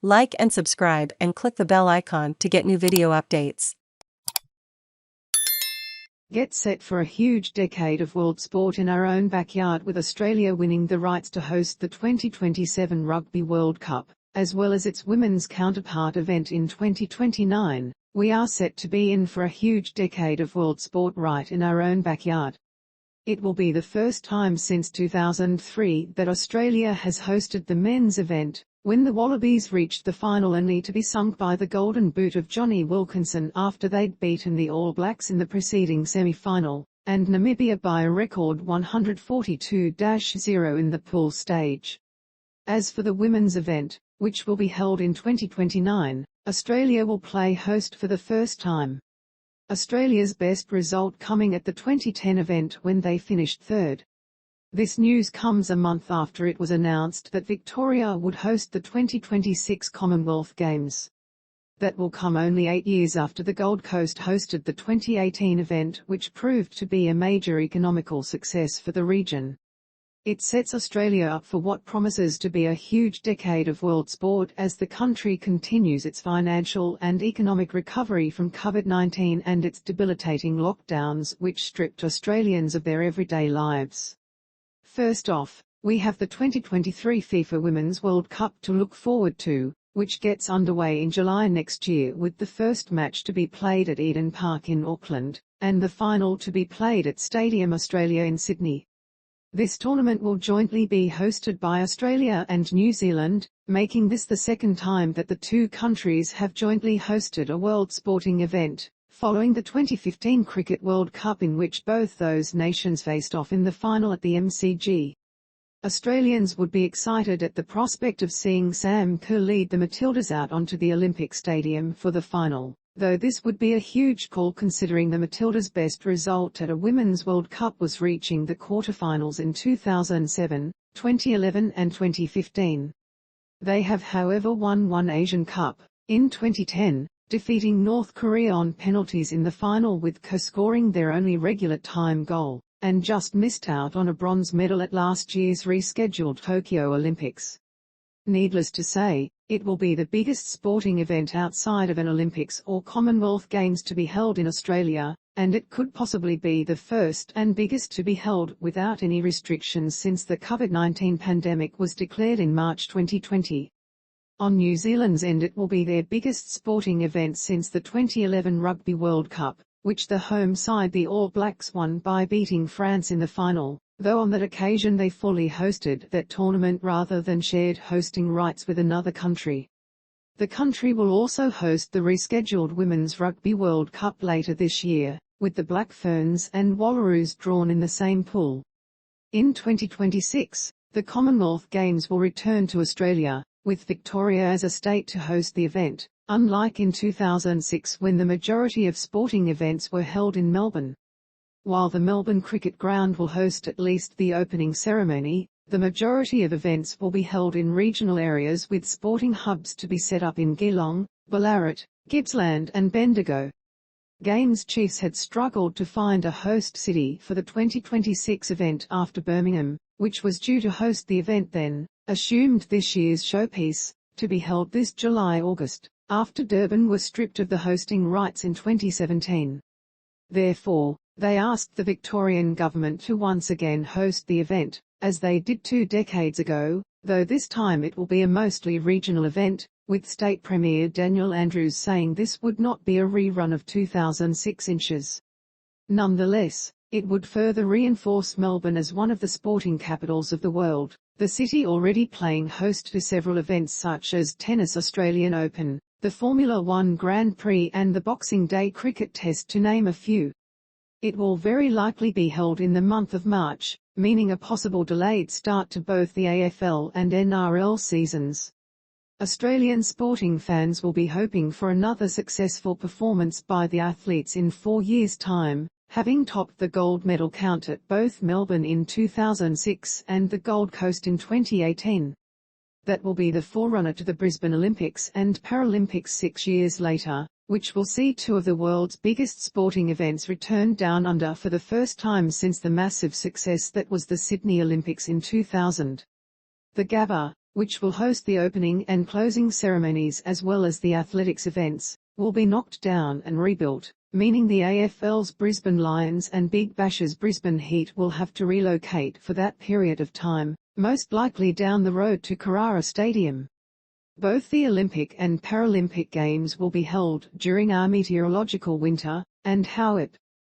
Like and subscribe and click the bell icon to get new video updates. Get set for a huge decade of world sport in our own backyard, with Australia winning the rights to host the 2027 Rugby World Cup, as well as its women's counterpart event in 2029. We are set to be in for a huge decade of world sport right in our own backyard. It will be the first time since 2003 that Australia has hosted the men's event, when the Wallabies reached the final only to be sunk by the golden boot of Jonny Wilkinson after they'd beaten the All Blacks in the preceding semi-final, and Namibia by a record 142-0 in the pool stage. As for the women's event, which will be held in 2029, Australia will play host for the first time. Australia's best result coming at the 2010 event when they finished third. This news comes a month after it was announced that Victoria would host the 2026 Commonwealth Games. That will come only 8 years after the Gold Coast hosted the 2018 event, which proved to be a major economical success for the region. It sets Australia up for what promises to be a huge decade of world sport as the country continues its financial and economic recovery from COVID-19 and its debilitating lockdowns, which stripped Australians of their everyday lives. First off, we have the 2023 FIFA Women's World Cup to look forward to, which gets underway in July next year, with the first match to be played at Eden Park in Auckland, and the final to be played at Stadium Australia in Sydney. This tournament will jointly be hosted by Australia and New Zealand, making this the second time that the two countries have jointly hosted a world sporting event, following the 2015 Cricket World Cup in which both those nations faced off in the final at the MCG. Australians would be excited at the prospect of seeing Sam Kerr lead the Matildas out onto the Olympic Stadium for the final, though this would be a huge call considering the Matildas' best result at a Women's World Cup was reaching the quarterfinals in 2007, 2011 and 2015. They have however won one Asian Cup, in 2010, defeating North Korea on penalties in the final, with Kerr scoring their only regular time goal, and just missed out on a bronze medal at last year's rescheduled Tokyo Olympics. Needless to say, it will be the biggest sporting event outside of an Olympics or Commonwealth Games to be held in Australia, and it could possibly be the first and biggest to be held without any restrictions since the COVID-19 pandemic was declared in March 2020. On New Zealand's end, it will be their biggest sporting event since the 2011 Rugby World Cup, which the home side the All Blacks won by beating France in the final, though on that occasion they fully hosted that tournament rather than shared hosting rights with another country. The country will also host the rescheduled Women's Rugby World Cup later this year, with the Black Ferns and Wallaroos drawn in the same pool. In 2026, the Commonwealth Games will return to Australia, with Victoria as a state to host the event, unlike in 2006 when the majority of sporting events were held in Melbourne. While the Melbourne Cricket Ground will host at least the opening ceremony, the majority of events will be held in regional areas, with sporting hubs to be set up in Geelong, Ballarat, Gippsland and Bendigo. Games chiefs had struggled to find a host city for the 2026 event after Birmingham, which was due to host the event then, assumed this year's showpiece, to be held this July-August, after Durban was stripped of the hosting rights in 2017. Therefore, they asked the Victorian government to once again host the event, as they did 2 decades ago, though this time it will be a mostly regional event, with State Premier Daniel Andrews saying this would not be a rerun of 2006 inches. Nonetheless, it would further reinforce Melbourne as one of the sporting capitals of the world, the city already playing host to several events such as Tennis Australian Open, the Formula One Grand Prix and the Boxing Day Cricket Test, to name a few. It will very likely be held in the month of March, meaning a possible delayed start to both the AFL and NRL seasons. Australian sporting fans will be hoping for another successful performance by the athletes in 4 years' time, having topped the gold medal count at both Melbourne in 2006 and the Gold Coast in 2018. That will be the forerunner to the Brisbane Olympics and Paralympics 6 years later, which will see 2 of the world's biggest sporting events return down under for the first time since the massive success that was the Sydney Olympics in 2000. The Gabba, which will host the opening and closing ceremonies as well as the athletics events, will be knocked down and rebuilt, meaning the AFL's Brisbane Lions and Big Bash's Brisbane Heat will have to relocate for that period of time, most likely down the road to Carrara Stadium. Both the Olympic and Paralympic Games will be held during our meteorological winter, and how it